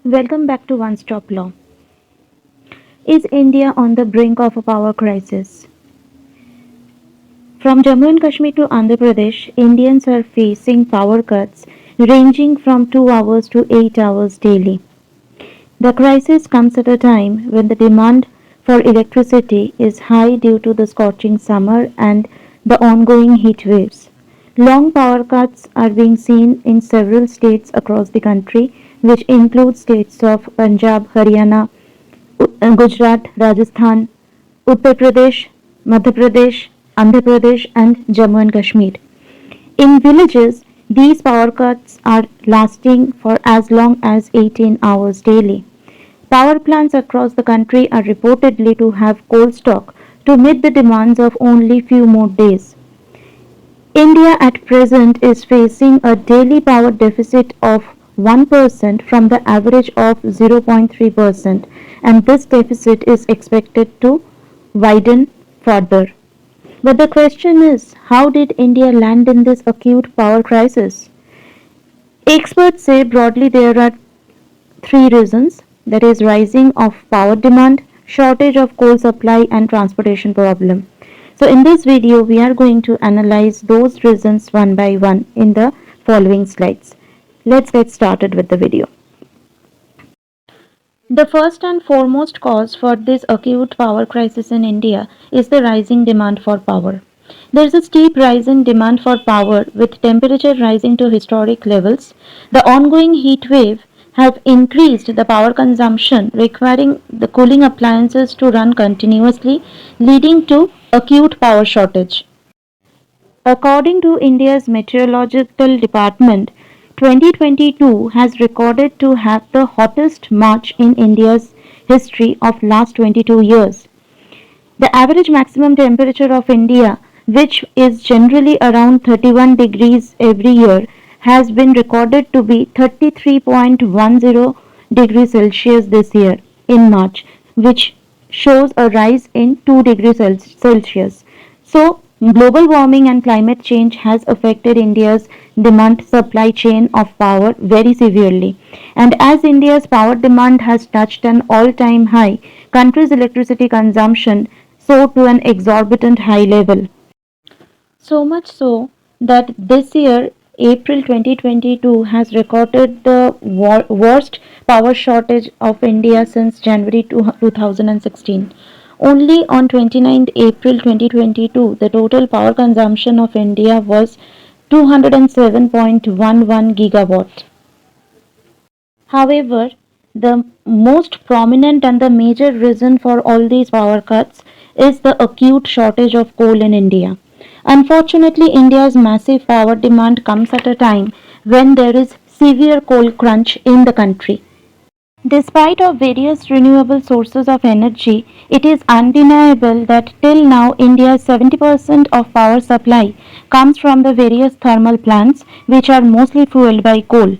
Welcome back to One Stop Law. Is India on the brink of a power crisis? From Jammu and Kashmir to Andhra Pradesh, Indians are facing power cuts ranging from 2 hours to 8 hours daily. The crisis comes at a time when the demand for electricity is high due to the scorching summer and the ongoing heat waves. Long power cuts are being seen in several states across the country, which include states of Punjab, Haryana, Gujarat, Rajasthan, Uttar Pradesh, Madhya Pradesh, Andhra Pradesh, and Jammu and Kashmir. In villages, these power cuts are lasting for as long as 18 hours daily. Power plants across the country are reportedly to have coal stock to meet the demands of only few more days. India at present is facing a daily power deficit of 1% from the average of 0.3%, and this deficit is expected to widen further. But the question is, how did India land in this acute power crisis? Experts say broadly there are three reasons, that is rising of power demand, shortage of coal supply and transportation problem. So in this video we are going to analyze those reasons one by one in the following slides. Let's get started with the video. The first and foremost cause for this acute power crisis in India is the rising demand for power. There is a steep rise in demand for power with temperature rising to historic levels. The ongoing heat wave have increased the power consumption, requiring the cooling appliances to run continuously, leading to acute power shortage. According to India's Meteorological Department, 2022 has recorded to have the hottest March in India's history of last 22 years. The average maximum temperature of India, which is generally around 31 degrees every year, has been recorded to be 33.10 degrees Celsius this year in March, which shows a rise in 2 degrees Celsius. So, global warming and climate change has affected India's demand supply chain of power very severely. And as India's power demand has touched an all-time high, country's electricity consumption soared to an exorbitant high level. So much so that this year, April 2022, has recorded the worst power shortage of India since January 2016. Only on 29th April 2022, the total power consumption of India was 207.11 gigawatt. However, the most prominent and the major reason for all these power cuts is the acute shortage of coal in India. Unfortunately, India's massive power demand comes at a time when there is severe coal crunch in the country. Despite of various renewable sources of energy, it is undeniable that till now India's 70% of power supply comes from the various thermal plants which are mostly fueled by coal.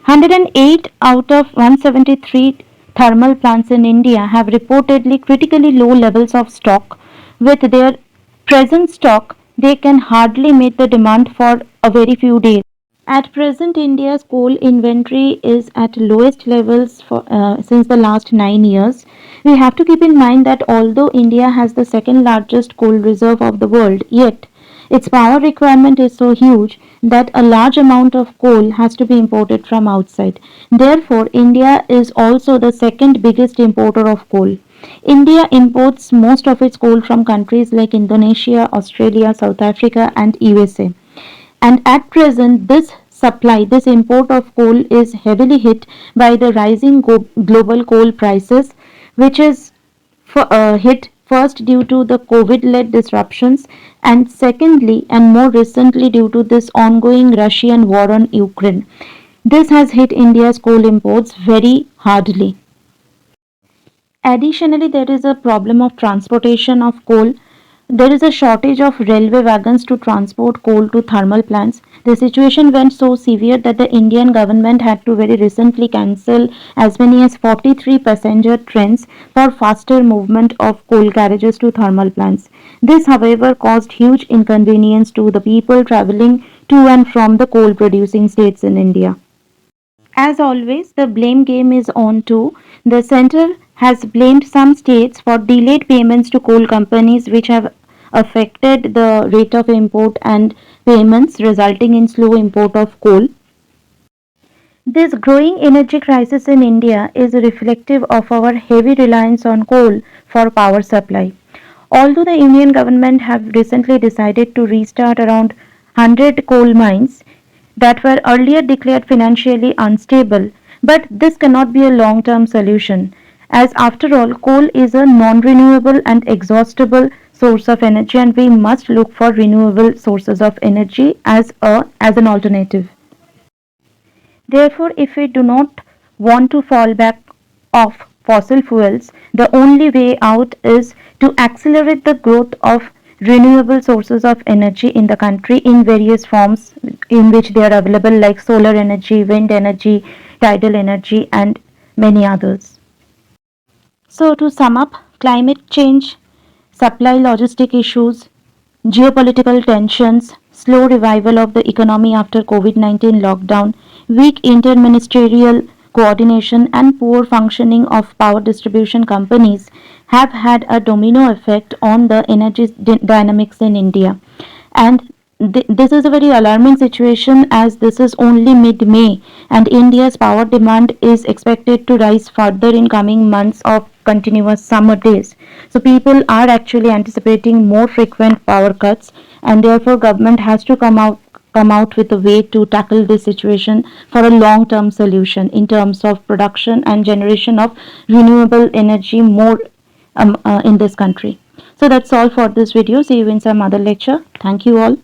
108 out of 173 thermal plants in India have reportedly critically low levels of stock. With their present stock, they can hardly meet the demand for a very few days. At present, India's coal inventory is at lowest levels since the last 9 years. We have to keep in mind that although India has the second largest coal reserve of the world, yet its power requirement is so huge that a large amount of coal has to be imported from outside. Therefore, India is also the second biggest importer of coal. India imports most of its coal from countries like Indonesia, Australia, South Africa, and USA. And at present, this import of coal is heavily hit by the rising global coal prices, which is hit first due to the COVID led disruptions, and secondly, and more recently, due to this ongoing Russian war on Ukraine. This has hit India's coal imports very hardly. Additionally, there is a problem of transportation of coal. There is a shortage of railway wagons to transport coal to thermal plants. The situation went so severe that the Indian government had to very recently cancel as many as 43 passenger trains for faster movement of coal carriages to thermal plants. This, however, caused huge inconvenience to the people traveling to and from the coal producing states in India. As always, the blame game is on too. The center has blamed some states for delayed payments to coal companies, which have affected the rate of import and payments, resulting in slow import of coal. This growing energy crisis in India is reflective of our heavy reliance on coal for power supply. Although the Union government have recently decided to restart around 100 coal mines that were earlier declared financially unstable, but this cannot be a long-term solution, as after all coal is a non-renewable and exhaustible source of energy, and we must look for renewable sources of energy as an alternative. Therefore, if we do not want to fall back off fossil fuels, the only way out is to accelerate the growth of renewable sources of energy in the country in various forms in which they are available, like solar energy, wind energy, tidal energy, and many others. So, to sum up, climate change, supply logistic issues, geopolitical tensions, slow revival of the economy after COVID 19 lockdown, weak interministerial coordination, and poor functioning of power distribution companies have had a domino effect on the energy dynamics in India. And this is a very alarming situation, as this is only mid May and India's power demand is expected to rise further in coming months of continuous summer days. So people are actually anticipating more frequent power cuts, and therefore government has to come out with a way to tackle this situation for a long term solution in terms of production and generation of renewable energy more in this country. So that's all for this video. See you in some other lecture. Thank you all.